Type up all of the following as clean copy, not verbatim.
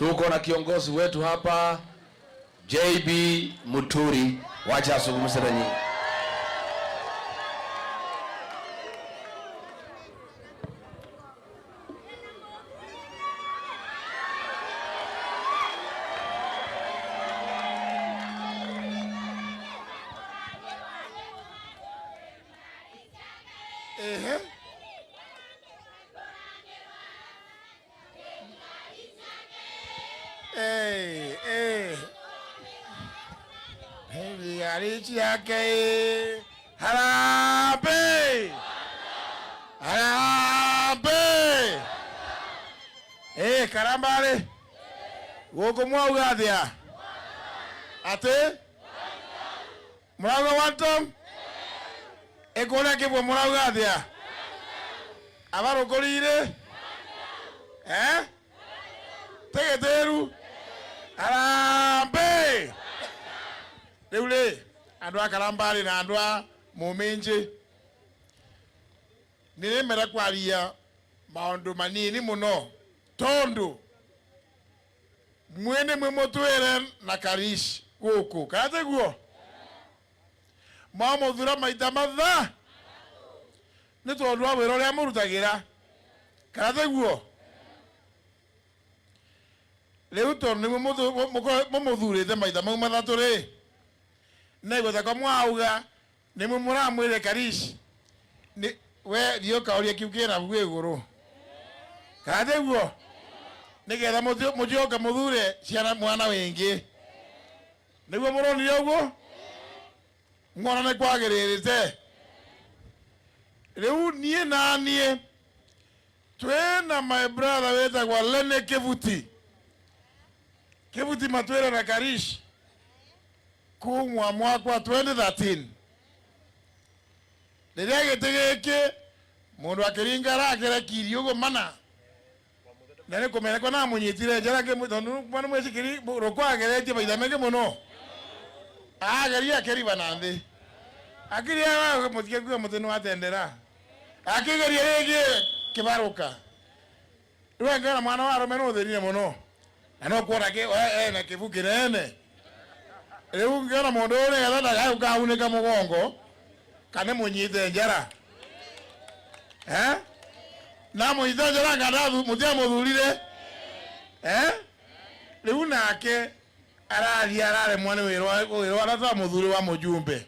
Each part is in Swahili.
Tuko na kiongozi wetu hapa JB Muturi, wacha azungumze na nyinyi. Harambee! Harambee! Karambari. Woko mwauga atia? Ate? Mwauga wantom? Ekona kibwa mwauga atia? Abaro kolire? Tegeteru? Harambee! Leule, andwa Karambari na andwa Muminji. Nini mera kwaria maundu manini muno. Tondu. Mwene mwemotwere na karish guku. Kate guo? Mamo thura maita matha. Nitondu wa wiro ria murutagira. Kate guo? Leu tondu mumuthurite maita mau mathatu ri. Nego ta kwa auga ni mumura mwire karish ni we dio kauria kiukira bwe guru kade guo nigetha mutioka muthure ciana mwana wingi niguo muroni uguo ngona ne kwagiririte riu nie na nie twena my brother weta kwa lene kevuti matwera na karish kumwa mwaka 2013 Ndirege tegeke mundu akiringara akira kiriugo mana nene komera kwa na munyitire njara ke mutondu mwana mweshikiri rokwa ageretie baidamege muno agari akeri banande akiri awa mutike kwa muteno atendera akigari rege kibaruka ruanga mwana wa romeno therine muno ano kwora ke na kivukirene Ewu ngana mondore yala da ka unika mugongo kane munyite njara na munyite njara ngada mutia muthurire lewu nake arare mwana wero arata muthuri wa mujumbe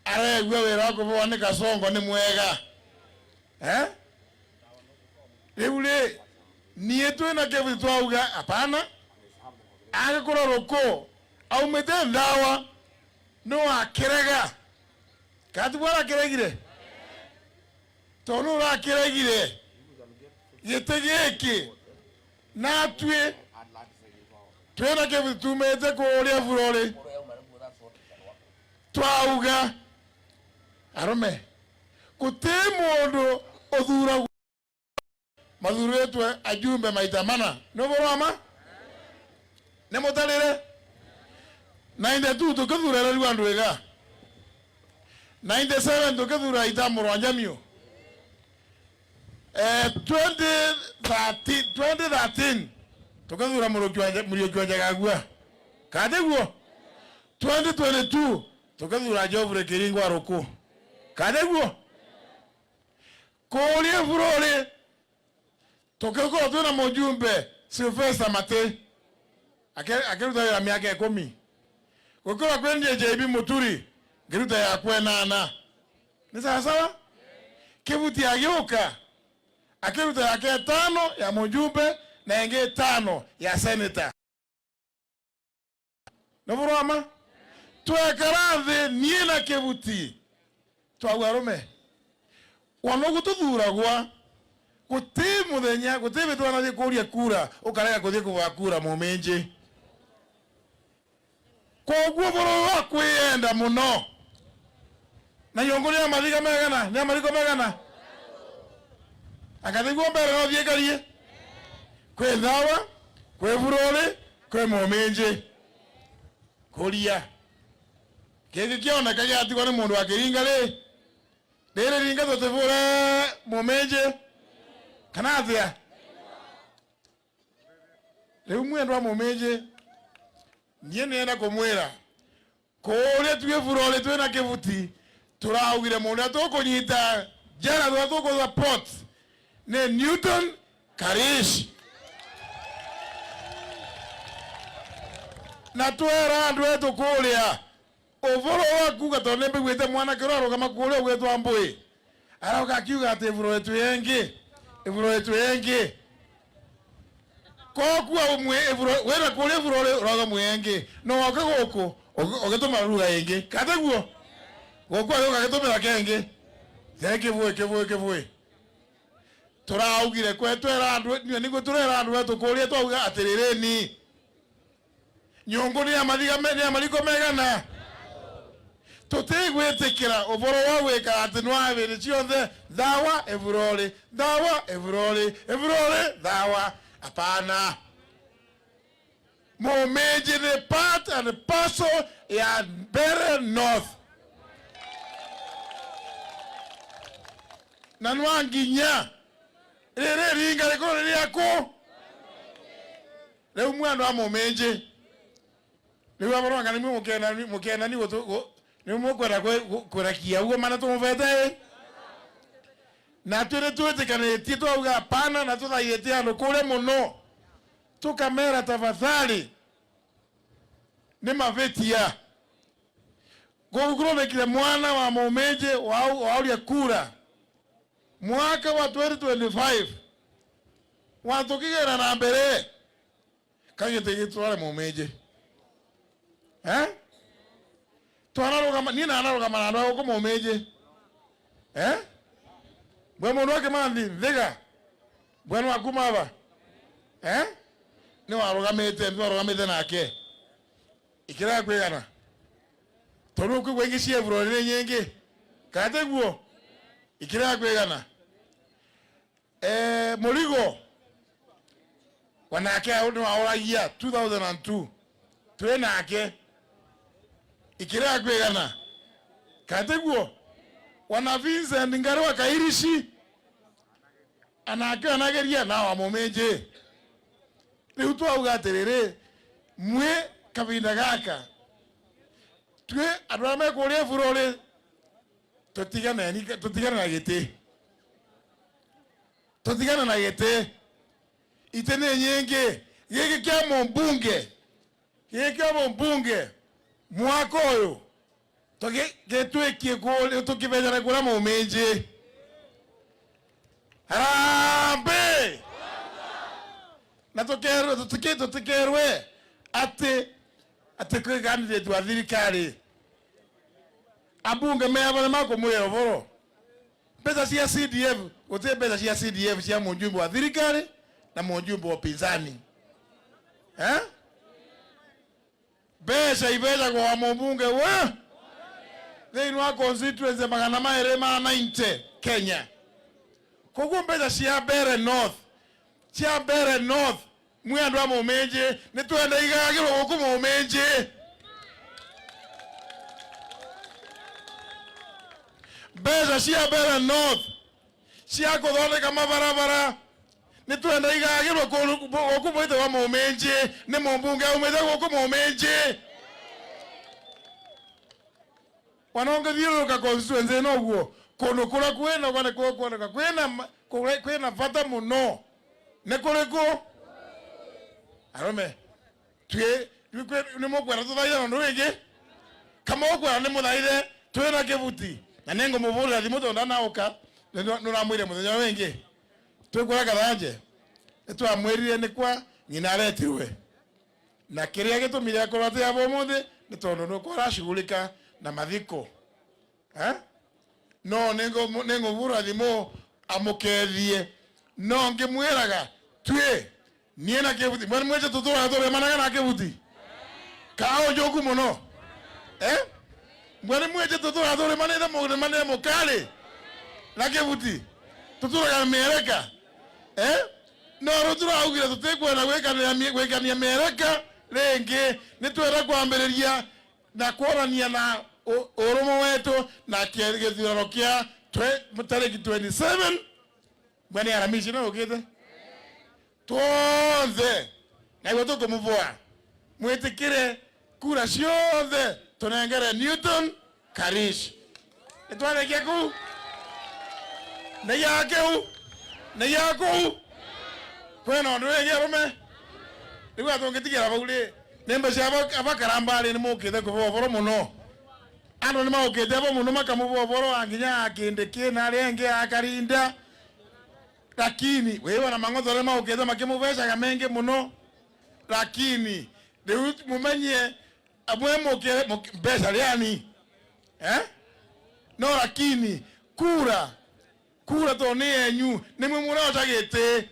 aregwe wero ko bone kasongo ni mwega lewu le nietu na kevu twauga hapana agakora roko au mete ndawa no akirega kati bora kiregire tonu ra kiregire yetegeke na tue twena ke tumete ko ole furole twauga arome kutemondo odhura madhuretwe ajumbe maitamana no borama ne motalere 92 tukadhura rwandu ega 97 tukadhura itamuro anjamio 2013 tukadhura murio Gachagua kade guo 2022 tukadhura Jovre Kiringwa Ruku kade guo kole furole tukako tuna mujumbe Sylvester Mate akeruta ya miaka 10 Kwa kwende JB Muturi Geruta ya kwenana ni sawa kivuti ageuka akeruta yake 5 ya mjumbe na inge 5 ya senator Novorama twekarathe nie na kivuti twagarome wanogo tuthuragwa gutimu thenya gutibe twana kuria kura ukarega kuthie kuvakura mumenje Kogwo boro wakwenda muno na yongole ya madhiga megana ni amariko megana akathigwo mbere no thiekarie kwe ndawa kwe burole kwe momenje kuria kege kiona kaja atigwa ni mundu akiringa ri rere ringa totevura momenje kana athia Leo mwendo wa mumeje niye nenda kumwira kore tuye furole tuye na kevuti turaugire mundu atokonyita jana atoko support ne Newton Karish na twera andu etu kuria ovoro waku gatone mbigwite mwana kiraro kama kuria gwetu ambui arauka kiuga ati evuro etu yengi kokua umwe evuro wera kuria evuro roga mwenge no wakagoko ogetoma ruga yengi kateguo gokua yoga getomera kenge kevuwe turaugire kwetwera andu ningo turera andu etu kuria twauga atirireni nyongo ni amaliko megana tutigwitikira uboro wa gwika ati nwabiri ciothe dawa evurole dawa apana Mumeje ni part and parcel ya Mbeere North na nwanginya rere ringa rikoro riako leo mwana wa mumeje leo abaranga ni mukena ni woto ni mukwera kwera kia ugo mana tumuvete na twete kana tito uga pana na tuthaiyete ano kule muno tukamera tafadhali ni mavetia gogoro kile mwana wa mumeje wa kura mwaka wa 2025 watu kigera na mbere kagete gitwale mumeje twanaro kama nina anaro kama naro ko mumeje bwe mundu wake mandi thiga bwana wakumaba ni warugamite nake ikira kwigana toru ku wengi cie burore nyingi kate guo ikira kwigana murigo wanake audu wa year 2002 twenake ikira kwigana kate guo wana Vincent Ngarwa kairishi anake anageria na wa mumeje riu twauga atiriri mwe kabinda gaka twe arame kuria furore tutigana na gite itene nyingi giki kia mbunge mwako uyu getwekie kule tukibejana kula mumeje harambe na tukerwe ate kwe candidate wa thirikari abunge meabana mako mwero voro pesa cia CDF utie pesa cia CDF cia mujumbe wa thirikari na mujumbe wa pinzani pesa ibeja kwa mbunge wa they no constituency magana maere ma 90 Kenya kogo pesa cia Mbeere North mwandu wa mumeje ni twenda igagiro goku mumeje beza cia Mbeere North cia kuthondeka mabarabara ni twenda igagiro goku mwite wa mumeje ni mumbunge umete goku mumeje wanonga thiuruka constituency no guo kono kura kwena kwane kwona kwena fata muno ne kureko arome tue ni mokwera tuthaira ndo wege kama okwera ni muthaire twena kibuti na nengo muvura thimoto ndana oka nura mwire muthenya wenge twekora kathanje twamwirire ni kwa nyina aretirwe na kiria gitumire akorate abo muthe ni tondu no kora shugulika na mathiko no nengo vura thimo amukethie no ngimwiraga tue niena kebuti mwana mweje tutura managa na kebuti kao joku muno mwana mweje tutura maneda mokale na kebuti tutura ya Amerika no rutura augira tutekwa na wekania Amerika renge nitwera kwambereria na kuorania na urumo wetu na kithurano kia tariki 27 mwene aramishi no ukite tuonze na igo kumuvoa mwetikire kura ciothe tunengere Newton Karish etwarekia ku na yaku kwena ndu ege rume nigo atongetigira baule nemba cia abakarambari ni mukite kuboboro muno ando ni maukite abo muno makamuboboro anginya akindiki na renge akarinda lakini wewe na mangozo maukite makimuvesha kamenge muno lakini de mumenye abwe mbesa yani no lakini kura to ni enyu ni mumura otagete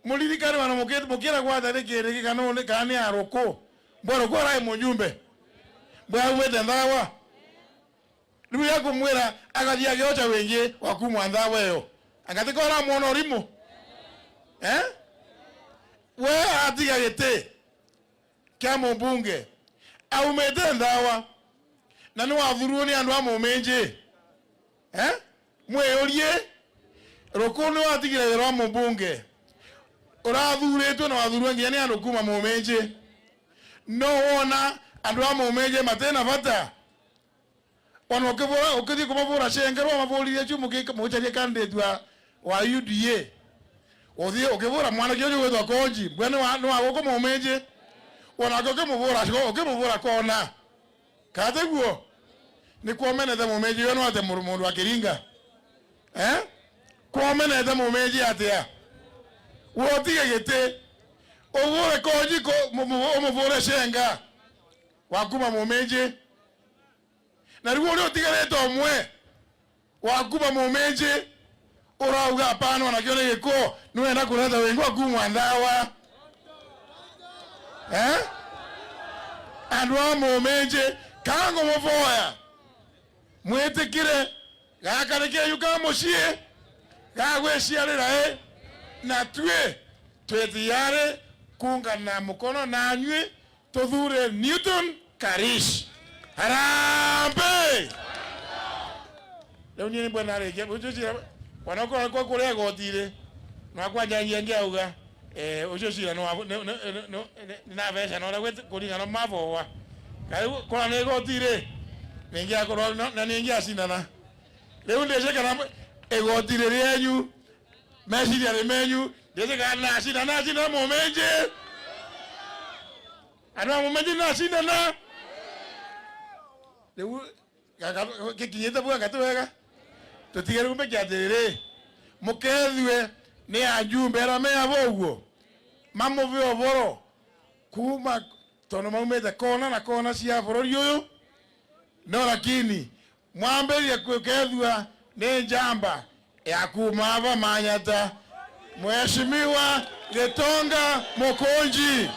mulirikane wana mukira kwa tarekere kanone kani aroko boro kwa rai munyumbe bwa wete ndawa nibu yako mwera akadia geocha wenge wakumwa ndawa yo akatikora muono rimo we atiga gete kama bunge au metendawa na no avuruni andu amumenje mweorie rokono atigire wero amubunge urathuretwe na wathurwe nginya ni andu kuma mumenje no wona andu amumenje matena bata ono ukivora ukithi kumavura cengerwa mavuririe chu mucharie candidate wa UDA othie ukivura mwana kyo gwethwa konji bwana no agoko mumenje ona ukimuvura kona kateguo ni kuomenete mumenje yo no ate mundu akiringa kuomenete mumenje atia wotige gete ovure konji ko muvure cenga wakuma mumenje na riwo rio tigarete omwe wakuma mumenje urauga hapana na kyo giko niwenda kuleta wengi wakumwa ndawa andu amumenje kango muvoya mwetikire gakareke yuka mucie gagweciarira na twethiare kungana mukono nanywe tuthure Newton Karish harambe leo ni bwana rege ujucira wanako kwa kule gotire na kwa jangia ngiauga ujucira no na vesa no la kuringa no mavoa kai kwa ne gotire ningia ko na ningia sinana leo ndeze kana egotire ryenyu message ya menyu ndeze kana sinana momenje ana momenje na sinana leo kikinyeta bwa katwega tutigere kumbe kyatere mukethwe ni ajumbe ra me aboguo mamuvi oboro kuma tono maumete kona na kona cia bururi uyu no lakini mwamberie kwekethwa ni njamba ya kumava manyata Mheshimiwa Getonga Mokonji.